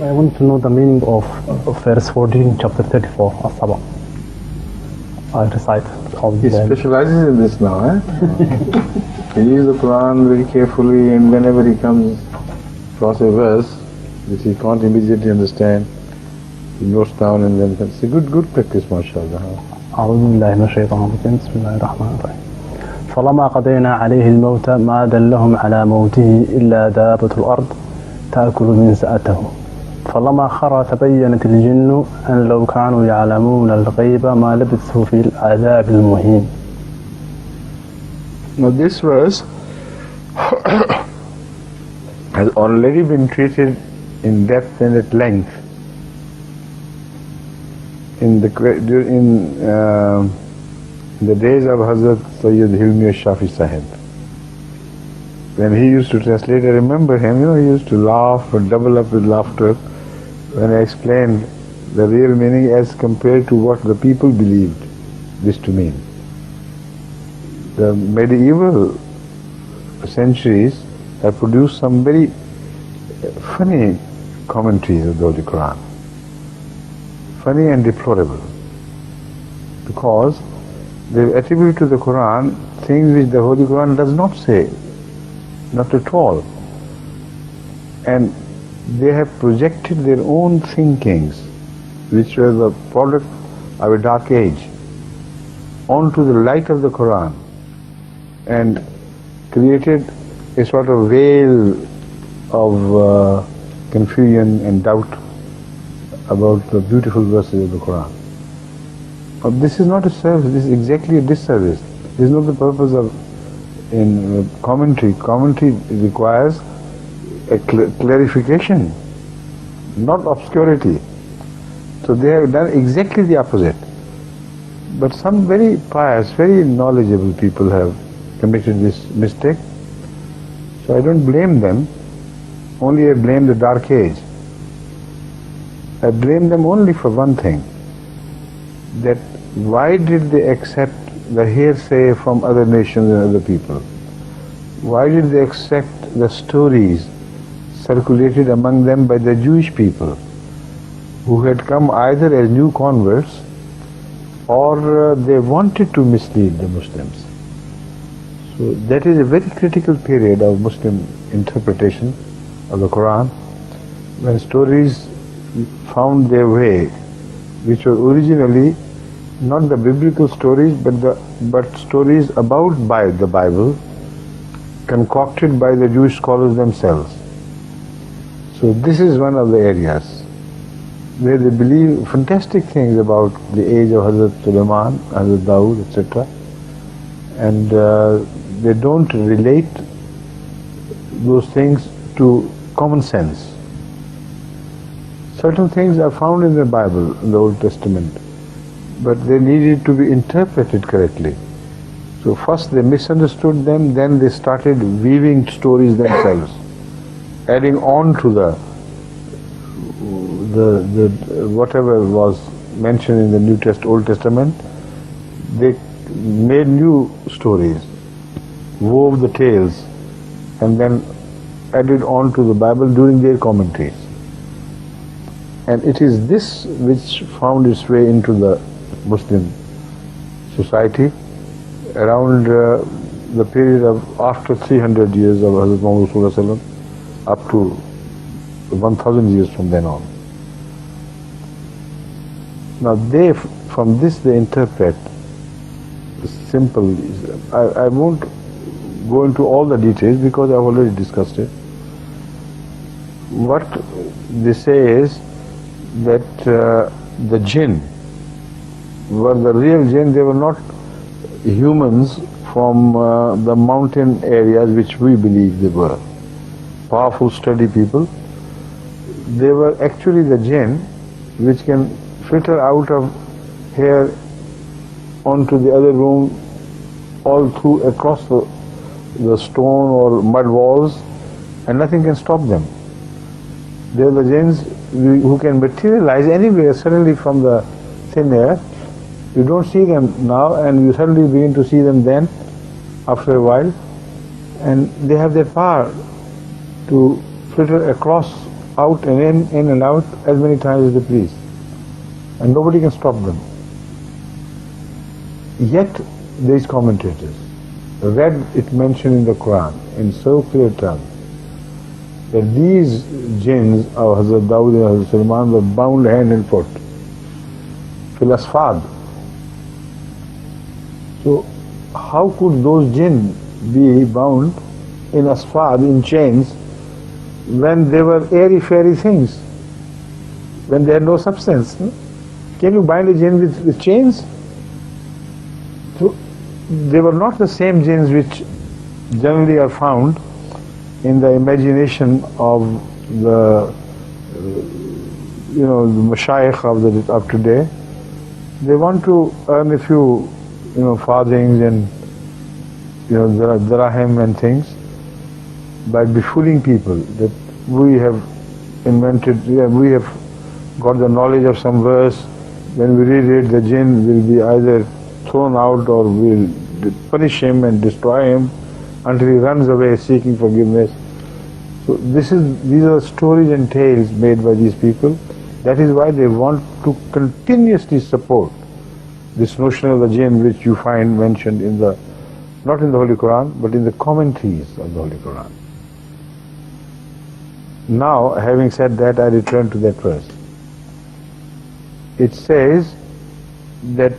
I want to know the meaning of verse 14, chapter 34, As-Sabah. I recite. He specializes in this now, eh? He uses the Quran very carefully, and whenever he comes across a verse which he can't immediately understand, he notes down and then it's a good practice, mashallah. أعوذ بالله من الشيطان الرجيم بسم الله الرحمن الرحيم فلما قضينا عليه الموت ما دلهم على موته إلا دابة الأرض تأكل من سأته فلما خر تبينت الجن أن لو كانوا يعلمون الغيب ما لبثوا في العذاب المهين. Now this verse has already been treated in depth and at length in the days of Hazrat Sayyid Hilmi al-Shafi Sahib. When he used to translate, I remember him, he used to laugh or double up with laughter when I explained the real meaning as compared to what the people believed this to mean. The medieval centuries have produced some very funny commentaries of the Holy Quran. Funny and deplorable, because they attribute to the Quran things which the Holy Quran does not say, not at all, and they have projected their own thinkings, which were the product of a dark age, onto the light of the Quran, and created a sort of veil of confusion and doubt about the beautiful verses of the Quran. But this is not a service, this is exactly a disservice. This is not the purpose of in commentary. Commentary requires a clarification, not obscurity. So they have done exactly the opposite. But some very pious, very knowledgeable people have committed this mistake. So I don't blame them, only I blame the dark age. I blame them only for one thing, that why did they accept the hearsay from other nations and other people? Why did they accept the stories circulated among them by the Jewish people who had come either as new converts or they wanted to mislead the Muslims? So that is a very critical period of Muslim interpretation of the Quran, when stories found their way, which were originally not the biblical stories, but stories about the Bible, concocted by the Jewish scholars themselves. So this is one of the areas where they believe fantastic things about the age of Hazrat Sulaiman, Hazrat Dawood, etc. And they don't relate those things to common sense. Certain things are found in the Bible, in the Old Testament, but they needed to be interpreted correctly. So first they misunderstood them, then they started weaving stories themselves, adding on to the whatever was mentioned in the New Testament, Old Testament. They made new stories, wove the tales, and then added on to the Bible during their commentaries. And it is this which found its way into the Muslim society around the period of after 300 years of Hazrat Muhammad Sallallahu Alaihi Wasallam up to 1000 years from then on. Now from this they interpret the simple, I won't go into all the details because I've already discussed it. What they say is that the Jinn were the real Jinn. They were not humans from the mountain areas which we believe they were. Powerful, steady people. They were actually the Jinn which can filter out of here onto the other room, all through across the stone or mud walls, and nothing can stop them. They are the jinns who can materialize anywhere suddenly from the thin air. You don't see them now, and you suddenly begin to see them then, after a while, and they have that power to filter across out and in and out as many times as they please. And nobody can stop them. Yet these commentators read it mentioned in the Quran in so clear terms that these jinns of Hazrat Dawood and Hazrat Sulaiman were bound hand and foot. Fil asfad. So how could those jinn be bound in asfad, in chains, when they were airy-fairy things, when they had no substance? Can you bind a jinn with chains? So they were not the same jinns which generally are found in the imagination of the the mashayikh of today. They want to earn a few farthings and dirahim and things by befooling people that we have invented, we have got the knowledge of some verse. When we read it, the jinn will be either thrown out or we'll punish him and destroy him until he runs away seeking forgiveness. So these are stories and tales made by these people. That is why they want to continuously support this notion of the jinn, which you find mentioned in the, not in the Holy Quran, but in the commentaries of the Holy Quran. Now, having said that, I return to that verse. It says that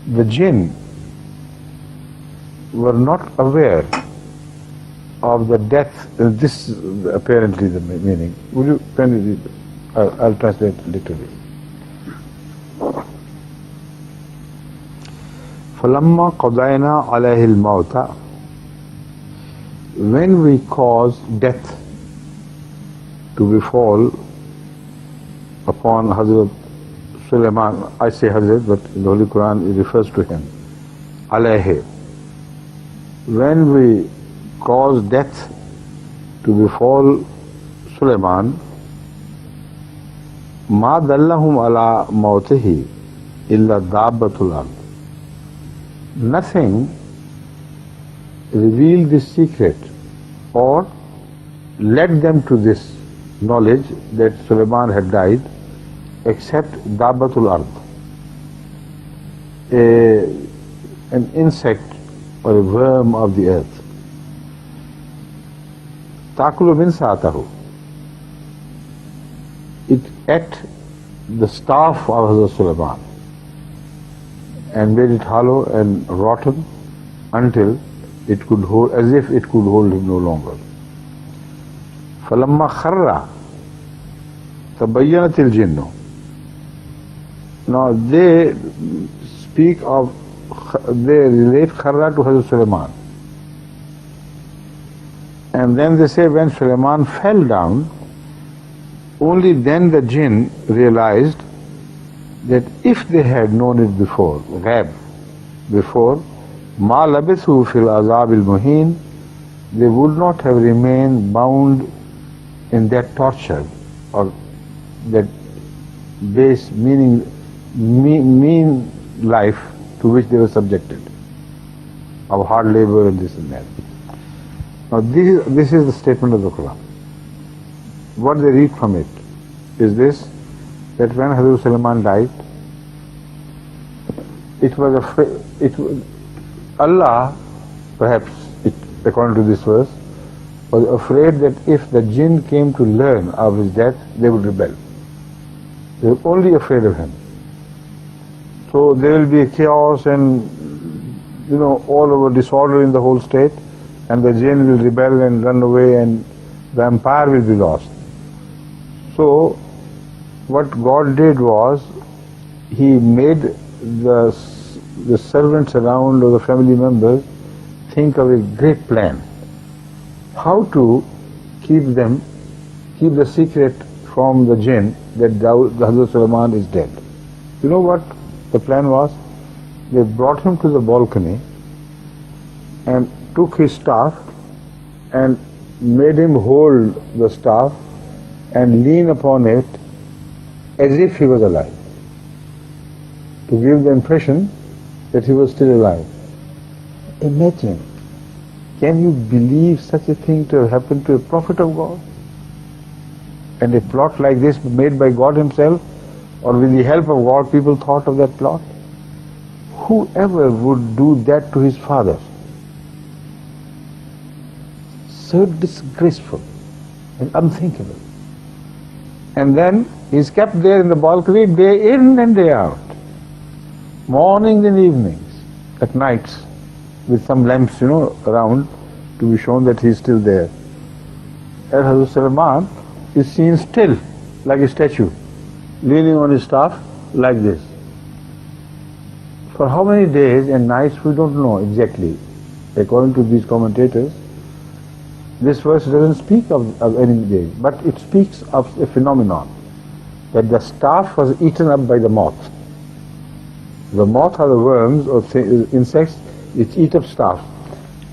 the jinn were not aware of the death. This is apparently the meaning. Can you read? I'll translate literally. فَلَمَّا قَضَيْنَا عَلَيْهِ الْمَوْتَ, when we cause death to befall upon Hazrat Sulaiman, I say Hazrat, but in the Holy Quran it refers to him, alayhi. When we cause death to befall Sulaiman, ma dallahum ala mawtihi illa Dabbatularz. Nothing revealed this secret or led them to this knowledge that Sulaiman had died except Dabbatularz, an insect or a worm of the earth. Takulu min saatahu. It ate the staff of Hazrat Sulaiman and made it hollow and rotten until it could hold, as if it could hold him no longer. فَلَمَّا خَرَّ تَبَيَّنَتِ الْجِنُّ. Now they speak of, they relate Kharra to Hazrat Sulaiman. And then they say when Sulaiman fell down, only then the jinn realized that if they had known it before, ghaib, before, ma labithu fil azab al-muhin, they would not have remained bound in that torture or that base mean life to which they were subjected, of hard labor and this and that. Now this is the statement of the Quran. What they read from it is this, that when Hazrat Sulaiman died, Allah, perhaps according to this verse, was afraid that if the jinn came to learn of his death, they would rebel. They were only afraid of him. So there will be chaos and all over disorder in the whole state, and the jinn will rebel and run away and the empire will be lost. So what God did was, He made the servants around or the family members think of a great plan, how to keep the secret from the jinn that Hazrat Sulaiman is dead. You know what the plan was? They brought him to the balcony and took his staff and made him hold the staff and lean upon it as if he was alive, to give the impression that he was still alive. Imagine Can you believe such a thing to have happened to a prophet of God? And a plot like this made by God himself, or with the help of God, people thought of that plot? Whoever would do that to his father? So disgraceful and unthinkable. And then he's kept there in the balcony day in and day out, mornings and evenings, at nights, with some lamps, around, to be shown that he's still there. And Hazrat Sulaiman is seen still, like a statue, leaning on his staff, like this. For how many days and nights we don't know exactly. According to these commentators, this verse doesn't speak of any day, but it speaks of a phenomenon, that the staff was eaten up by the moth. The moth are the worms or insects which eat up staff,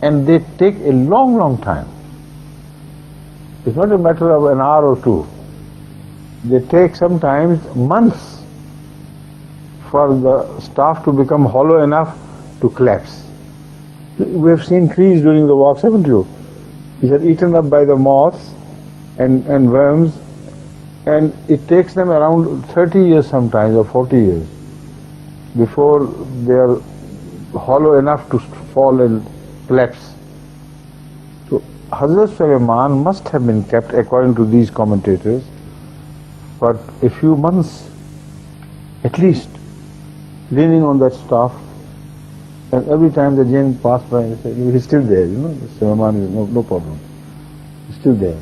and they take a long, long time. It's not a matter of an hour or two. They take sometimes months for the staff to become hollow enough to collapse. We have seen trees during the walks, haven't you? Which are eaten up by the moths and worms, and it takes them around 30 years sometimes, or 40 years, before they are hollow enough to fall and collapse. So Hazrat Sulaiman must have been kept, according to these commentators, for a few months at least, leaning on that staff. And every time the jinn passed by, he said, he's still there, Sulaiman is no problem. He's still there.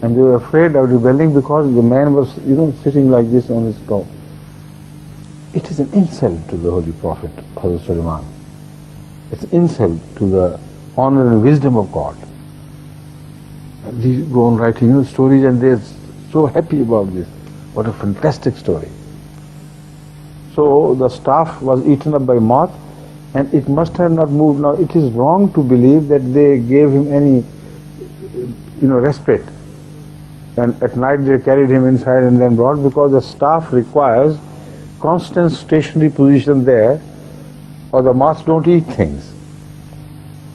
And they were afraid of rebelling because the man was, sitting like this on his top. It is an insult to the Holy Prophet, Hazrat Sulaiman. It's an insult to the honor and wisdom of God. And these go on writing stories, and they're so happy about this. What a fantastic story. So the staff was eaten up by moth, and it must have not moved. Now it is wrong to believe that they gave him any, respite. And at night they carried him inside and then brought, because the staff requires constant stationary position there, or the moths don't eat things.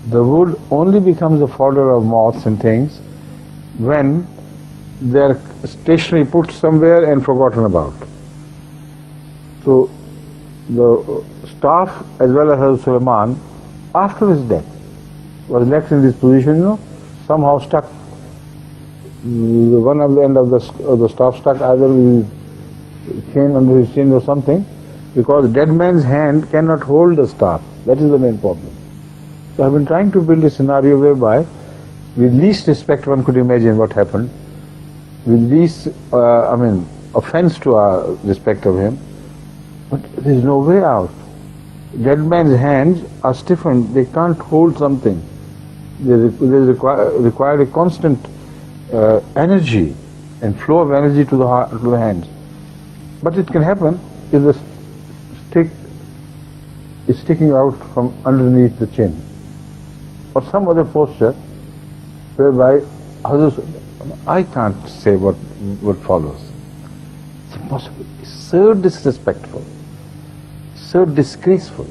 The wood only becomes the fodder of moths and things when they're stationary, put somewhere and forgotten about. So the staff, as well as Hazrat Sulaiman, after his death, was left in this position, somehow stuck. One of the end of the staff stuck either with his chain, under his chin or something, because dead man's hand cannot hold the staff. That is the main problem. So I've been trying to build a scenario whereby, with least respect one could imagine what happened, with least, offense to our respect of him, but there is no way out. Dead man's hands are stiffened, they can't hold something. They require a constant energy and flow of energy to the hands. But it can happen if the stick is sticking out from underneath the chin, or some other posture whereby I can't say what follows. It's impossible. It's so disrespectful, so disgraceful.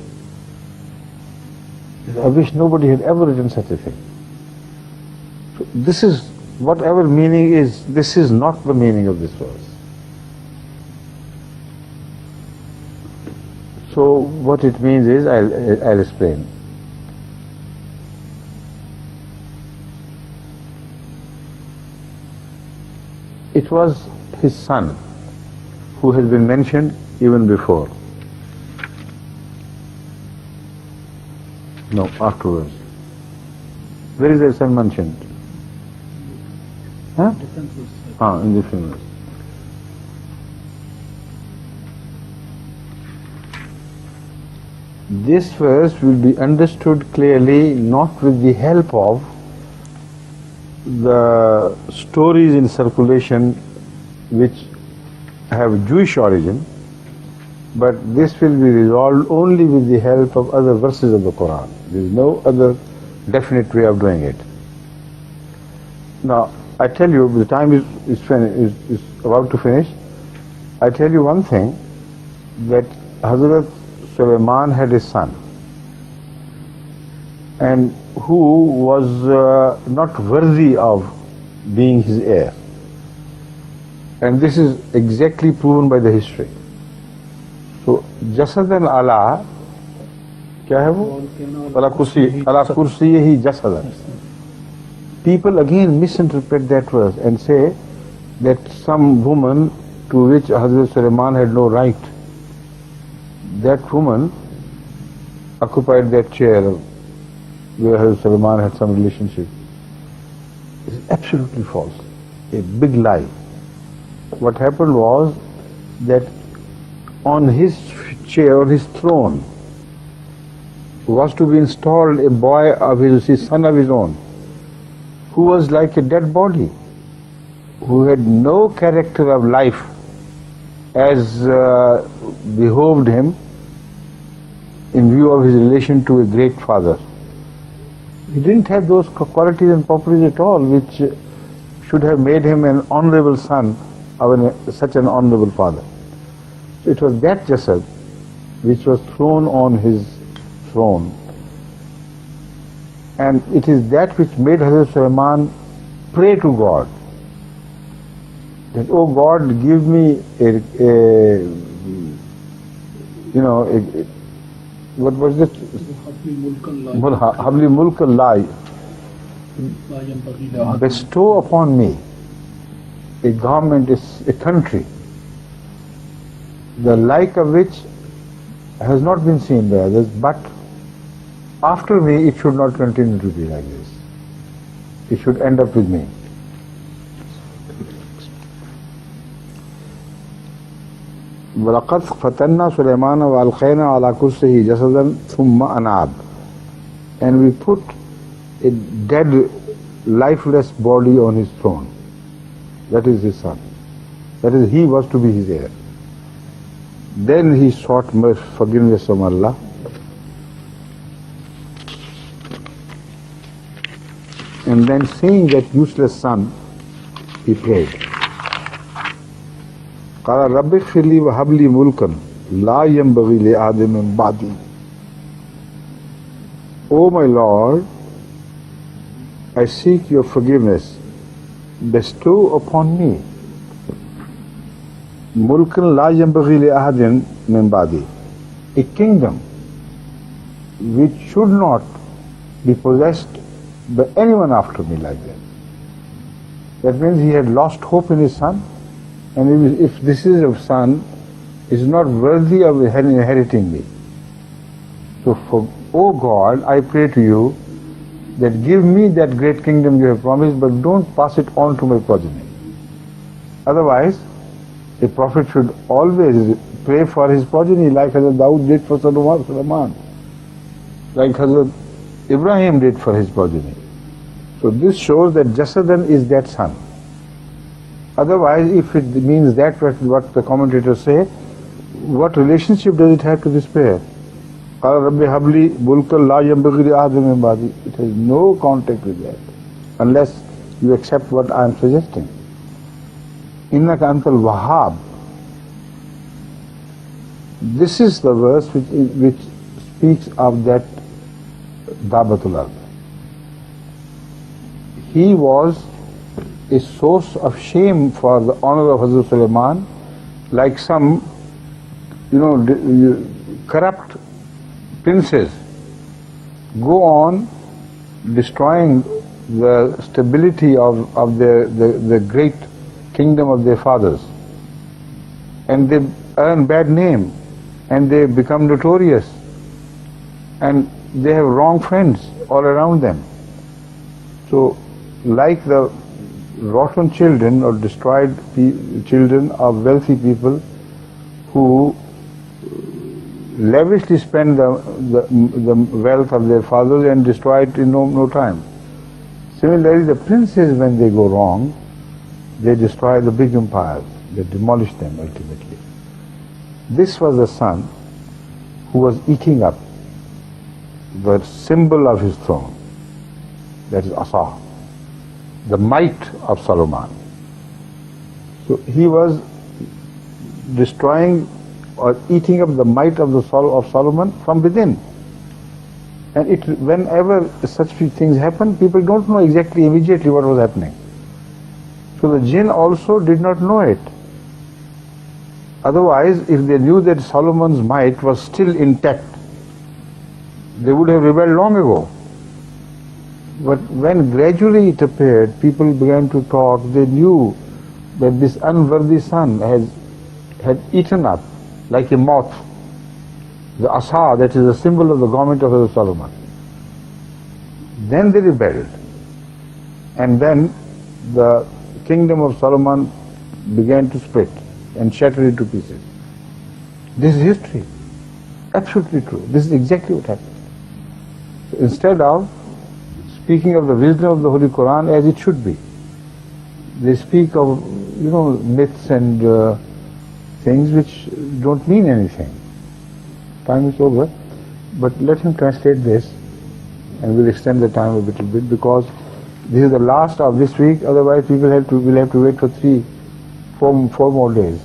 I wish nobody had ever written such a thing. So this is, whatever meaning is, this is not the meaning of this verse. So what it means is, I'll explain. It was his son who has been mentioned even before. No, afterwards. Where is the son mentioned? Huh? In the funerals. This verse will be understood clearly not with the help of the stories in circulation which have Jewish origin, but this will be resolved only with the help of other verses of the Quran. There is no other definite way of doing it. Now, I tell you, the time is about to finish. I tell you one thing, that Hazrat Sulaiman had a son, and who was not worthy of being his heir. And this is exactly proven by the history. So jasadan ala, kya hai wo? Ala kursiyihi jasadan. People again misinterpret that verse and say that some woman to which Hazrat Sulaiman had no right, that woman occupied that chair where Hazrat Sulaiman had some relationship. It is absolutely false, a big lie. What happened was that on his chair, on his throne, was to be installed a boy of his son of his own, who was like a dead body, who had no character of life as behoved him in view of his relation to a great father. He didn't have those qualities and properties at all which should have made him an honorable son of such an honorable father. So it was that jasad which was thrown on his throne, and it is that which made Hazrat Sulaiman pray to God that, oh God, give me what was it? Habli mulk Allah. Bestow upon me a government, a country, the like of which has not been seen by others, but after me it should not continue to be like this. It should end up with me. وَلَقَدْ فَتَنَّا سُلَيْمَانَ وَأَلْقَيْنَا عَلَى كُرْسِيِّهِ جَسَدًا ثُمَّ أَنَابَ. And we put a dead, lifeless body on his throne. That is his son. That is, he was to be his heir. Then he sought forgiveness from Allah. And then seeing that useless son, he prayed. قال رب اغفر لي وهب لي ملكا لا ينبغي لأحد من بعدي. O my Lord, I seek your forgiveness. Bestow upon me ملكا لا ينبغي لأحد من بعدي, a kingdom which should not be possessed by anyone after me like that. That means he had lost hope in his son. And if this is a son, is not worthy of inheriting me. So, O God, I pray to you that give me that great kingdom you have promised, but don't pass it on to my progeny. Otherwise, a prophet should always pray for his progeny, like Hazrat Daud did for Sulaiman, like Hazrat Ibrahim did for his progeny. So this shows that Jasadan is that son. Otherwise, if it means that what the commentators say, what relationship does it have to this prayer? It has no contact with that, unless you accept what I am suggesting. Innaka antal Wahhab. This is the verse which speaks of that Dabbatularz. He was a source of shame for the honor of Hazrat Sulaiman, like some, corrupt princes go on destroying the stability of the great kingdom of their fathers, and they earn bad name, and they become notorious, and they have wrong friends all around them. So, like the rotten children or destroyed children of wealthy people who lavishly spend the wealth of their fathers and destroy it in no time. Similarly, the princes, when they go wrong, they destroy the big empires, they demolish them ultimately. This was the son who was eating up the symbol of his throne, that is Asa, the might of Solomon. So he was destroying or eating up the might of Solomon from within. And whenever such things happen, people don't know exactly immediately what was happening. So the jinn also did not know it. Otherwise, if they knew that Solomon's might was still intact, they would have rebelled long ago. But when gradually it appeared, people began to talk, they knew that this unworthy son had eaten up, like a moth, the asa, that is a symbol of the garment of Hazrat Solomon. Then they rebelled. And then the kingdom of Solomon began to split and shatter into pieces. This is history. Absolutely true. This is exactly what happened. So instead of speaking of the wisdom of the Holy Quran as it should be, they speak of, myths and things which don't mean anything. Time is over, but let him translate this and we'll extend the time a little bit, because this is the last of this week, otherwise people will have to wait for 4 more days.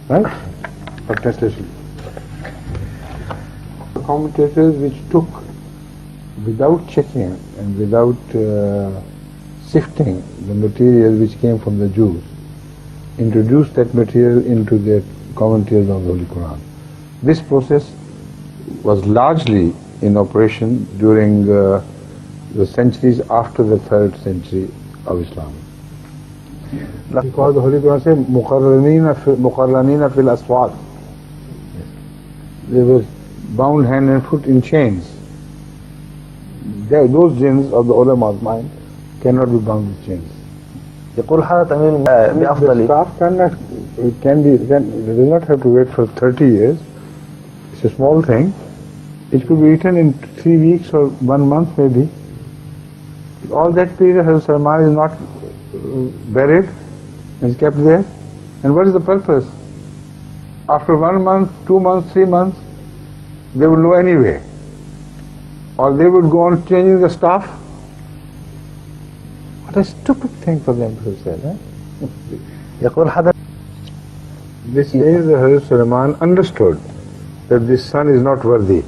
Right? For translation. The commentators which took, without checking and without sifting the material which came from the Jews, introduced that material into their commentaries on the Holy Quran. This process was largely in operation during the centuries after the 3rd century of Islam. Because the Holy Quran says, muqarranina fil aswad. They were bound hand and foot in chains. Those jinns of the ulama's mind cannot be bound with chains. يقول هذا تميل بأفضل. The staff does not have to wait for 30 years. It's a small thing. It could be eaten in 3 weeks or 1 month maybe. All that period Hazrat Salman is not buried and kept there. And what is the purpose? After 1 month, 2 months, 3 months, they will know anyway. Or they would go on changing the staff. What a stupid thing for them to say. This is the Hazrat Salman understood that this son is not worthy.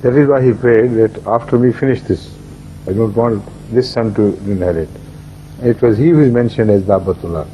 That is why he prayed that after me finish this, I don't want this son to inherit. It was he who is mentioned as Dabbatularz.